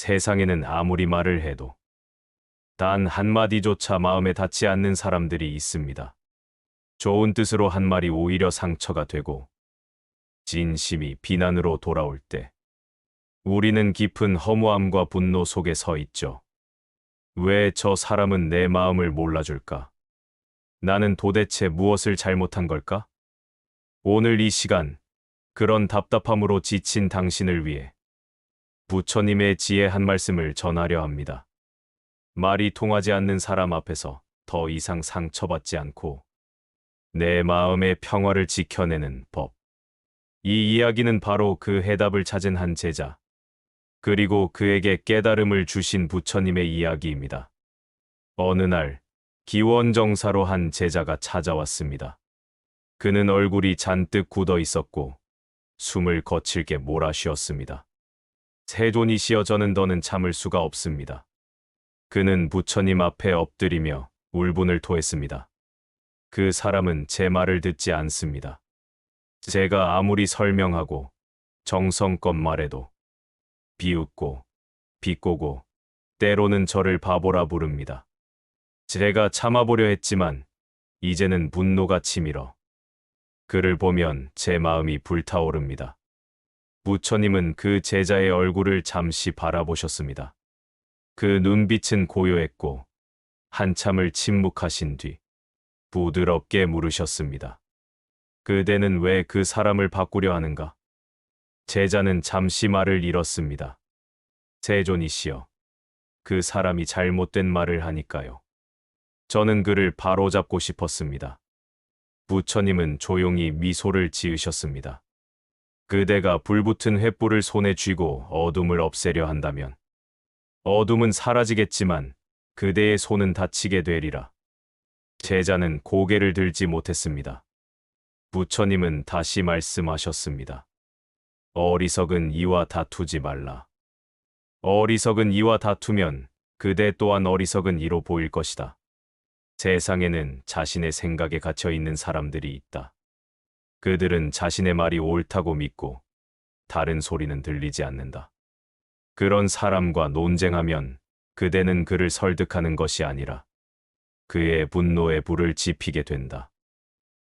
세상에는 아무리 말을 해도 단 한마디조차 마음에 닿지 않는 사람들이 있습니다. 좋은 뜻으로 한 말이 오히려 상처가 되고 진심이 비난으로 돌아올 때 우리는 깊은 허무함과 분노 속에 서 있죠. 왜 저 사람은 내 마음을 몰라줄까? 나는 도대체 무엇을 잘못한 걸까? 오늘 이 시간, 그런 답답함으로 지친 당신을 위해 부처님의 지혜 한 말씀을 전하려 합니다. 말이 통하지 않는 사람 앞에서 더 이상 상처받지 않고 내 마음의 평화를 지켜내는 법. 이 이야기는 바로 그 해답을 찾은 한 제자, 그리고 그에게 깨달음을 주신 부처님의 이야기입니다. 어느 날, 기원정사로 한 제자가 찾아왔습니다. 그는 얼굴이 잔뜩 굳어 있었고 숨을 거칠게 몰아쉬었습니다. 세존이시여, 저는 더는 참을 수가 없습니다. 그는 부처님 앞에 엎드리며 울분을 토했습니다. 그 사람은 제 말을 듣지 않습니다. 제가 아무리 설명하고 정성껏 말해도 비웃고 비꼬고 때로는 저를 바보라 부릅니다. 제가 참아보려 했지만 이제는 분노가 치밀어 그를 보면 제 마음이 불타오릅니다. 부처님은 그 제자의 얼굴을 잠시 바라보셨습니다. 그 눈빛은 고요했고 한참을 침묵하신 뒤 부드럽게 물으셨습니다. 그대는 왜 그 사람을 바꾸려 하는가? 제자는 잠시 말을 잃었습니다. 세존이시여, 그 사람이 잘못된 말을 하니까요. 저는 그를 바로잡고 싶었습니다. 부처님은 조용히 미소를 지으셨습니다. 그대가 불붙은 횃불을 손에 쥐고 어둠을 없애려 한다면 어둠은 사라지겠지만 그대의 손은 다치게 되리라. 제자는 고개를 들지 못했습니다. 부처님은 다시 말씀하셨습니다. 어리석은 이와 다투지 말라. 어리석은 이와 다투면 그대 또한 어리석은 이로 보일 것이다. 세상에는 자신의 생각에 갇혀 있는 사람들이 있다. 그들은 자신의 말이 옳다고 믿고 다른 소리는 들리지 않는다. 그런 사람과 논쟁하면 그대는 그를 설득하는 것이 아니라 그의 분노에 불을 지피게 된다.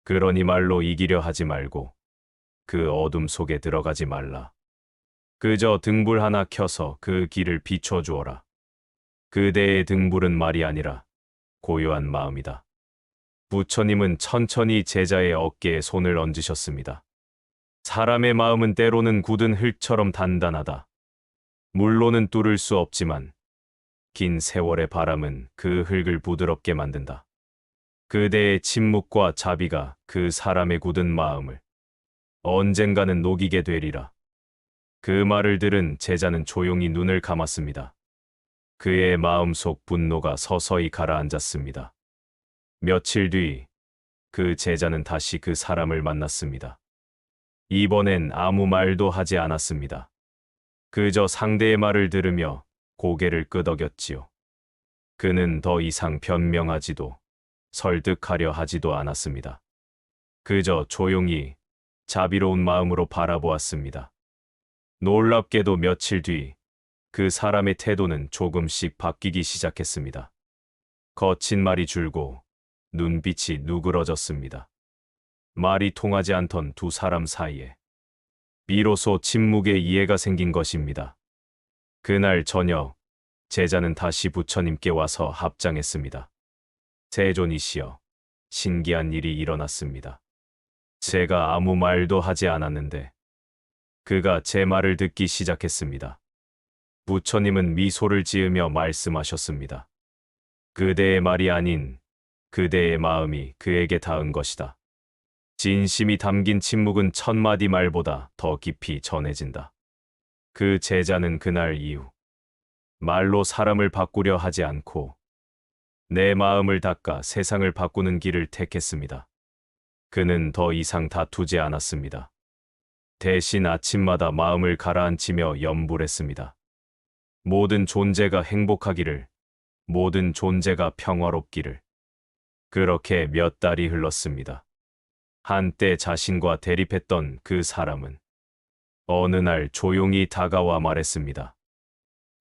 그러니 말로 이기려 하지 말고 그 어둠 속에 들어가지 말라. 그저 등불 하나 켜서 그 길을 비춰주어라. 그대의 등불은 말이 아니라 고요한 마음이다. 부처님은 천천히 제자의 어깨에 손을 얹으셨습니다. 사람의 마음은 때로는 굳은 흙처럼 단단하다. 물로는 뚫을 수 없지만 긴 세월의 바람은 그 흙을 부드럽게 만든다. 그대의 침묵과 자비가 그 사람의 굳은 마음을 언젠가는 녹이게 되리라. 그 말을 들은 제자는 조용히 눈을 감았습니다. 그의 마음속 분노가 서서히 가라앉았습니다. 며칠 뒤 그 제자는 다시 그 사람을 만났습니다. 이번엔 아무 말도 하지 않았습니다. 그저 상대의 말을 들으며 고개를 끄덕였지요. 그는 더 이상 변명하지도 설득하려 하지도 않았습니다. 그저 조용히 자비로운 마음으로 바라보았습니다. 놀랍게도 며칠 뒤 그 사람의 태도는 조금씩 바뀌기 시작했습니다. 거친 말이 줄고 눈빛이 누그러졌습니다. 말이 통하지 않던 두 사람 사이에 비로소 침묵의 이해가 생긴 것입니다. 그날 저녁, 제자는 다시 부처님께 와서 합장했습니다. 세존이시여, 신기한 일이 일어났습니다. 제가 아무 말도 하지 않았는데 그가 제 말을 듣기 시작했습니다. 부처님은 미소를 지으며 말씀하셨습니다. 그대의 말이 아닌 그대의 마음이 그에게 닿은 것이다. 진심이 담긴 침묵은 천마디 말보다 더 깊이 전해진다. 그 제자는 그날 이후 말로 사람을 바꾸려 하지 않고 내 마음을 닦아 세상을 바꾸는 길을 택했습니다. 그는 더 이상 다투지 않았습니다. 대신 아침마다 마음을 가라앉히며 염불했습니다. 모든 존재가 행복하기를, 모든 존재가 평화롭기를. 그렇게 몇 달이 흘렀습니다. 한때 자신과 대립했던 그 사람은 어느 날 조용히 다가와 말했습니다.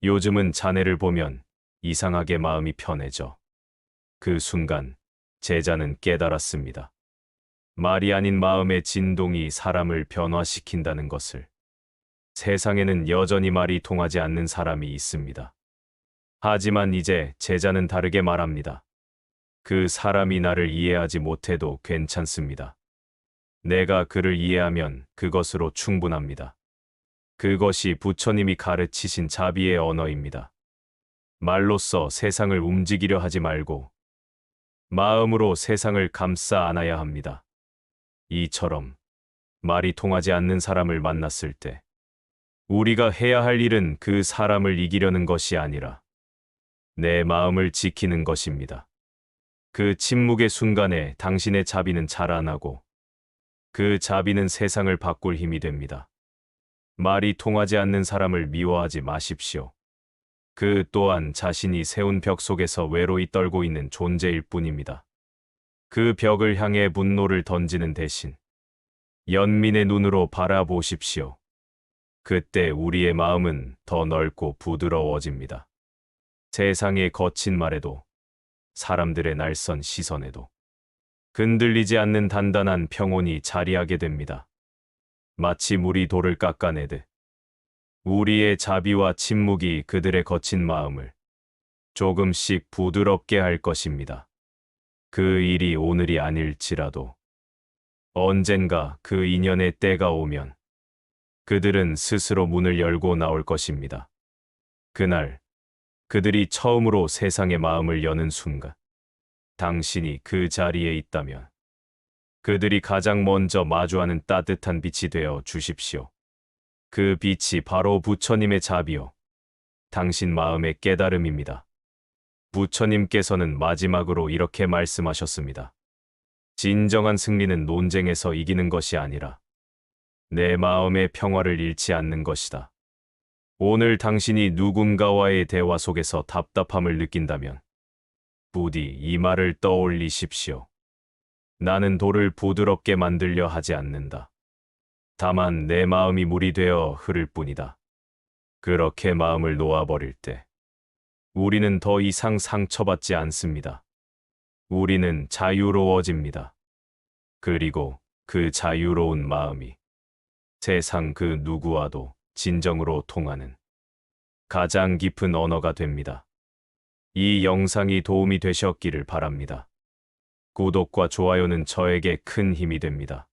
요즘은 자네를 보면 이상하게 마음이 편해져. 그 순간 제자는 깨달았습니다. 말이 아닌 마음의 진동이 사람을 변화시킨다는 것을. 세상에는 여전히 말이 통하지 않는 사람이 있습니다. 하지만 이제 제자는 다르게 말합니다. 그 사람이 나를 이해하지 못해도 괜찮습니다. 내가 그를 이해하면 그것으로 충분합니다. 그것이 부처님이 가르치신 자비의 언어입니다. 말로써 세상을 움직이려 하지 말고 마음으로 세상을 감싸 안아야 합니다. 이처럼 말이 통하지 않는 사람을 만났을 때 우리가 해야 할 일은 그 사람을 이기려는 것이 아니라 내 마음을 지키는 것입니다. 그 침묵의 순간에 당신의 자비는 자라나고 그 자비는 세상을 바꿀 힘이 됩니다. 말이 통하지 않는 사람을 미워하지 마십시오. 그 또한 자신이 세운 벽 속에서 외로이 떨고 있는 존재일 뿐입니다. 그 벽을 향해 분노를 던지는 대신 연민의 눈으로 바라보십시오. 그때 우리의 마음은 더 넓고 부드러워집니다. 세상의 거친 말에도 사람들의 날선 시선에도 흔들리지 않는 단단한 평온이 자리하게 됩니다. 마치 물이 돌을 깎아내듯 우리의 자비와 침묵이 그들의 거친 마음을 조금씩 부드럽게 할 것입니다. 그 일이 오늘이 아닐지라도 언젠가 그 인연의 때가 오면 그들은 스스로 문을 열고 나올 것입니다. 그날 그들이 처음으로 세상의 마음을 여는 순간 당신이 그 자리에 있다면 그들이 가장 먼저 마주하는 따뜻한 빛이 되어 주십시오. 그 빛이 바로 부처님의 자비요. 당신 마음의 깨달음입니다. 부처님께서는 마지막으로 이렇게 말씀하셨습니다. 진정한 승리는 논쟁에서 이기는 것이 아니라 내 마음의 평화를 잃지 않는 것이다. 오늘 당신이 누군가와의 대화 속에서 답답함을 느낀다면 부디 이 말을 떠올리십시오. 나는 돌을 부드럽게 만들려 하지 않는다. 다만 내 마음이 물이 되어 흐를 뿐이다. 그렇게 마음을 놓아버릴 때 우리는 더 이상 상처받지 않습니다. 우리는 자유로워집니다. 그리고 그 자유로운 마음이 세상 그 누구와도 진정으로 통하는 가장 깊은 언어가 됩니다. 이 영상이 도움이 되셨기를 바랍니다. 구독과 좋아요는 저에게 큰 힘이 됩니다.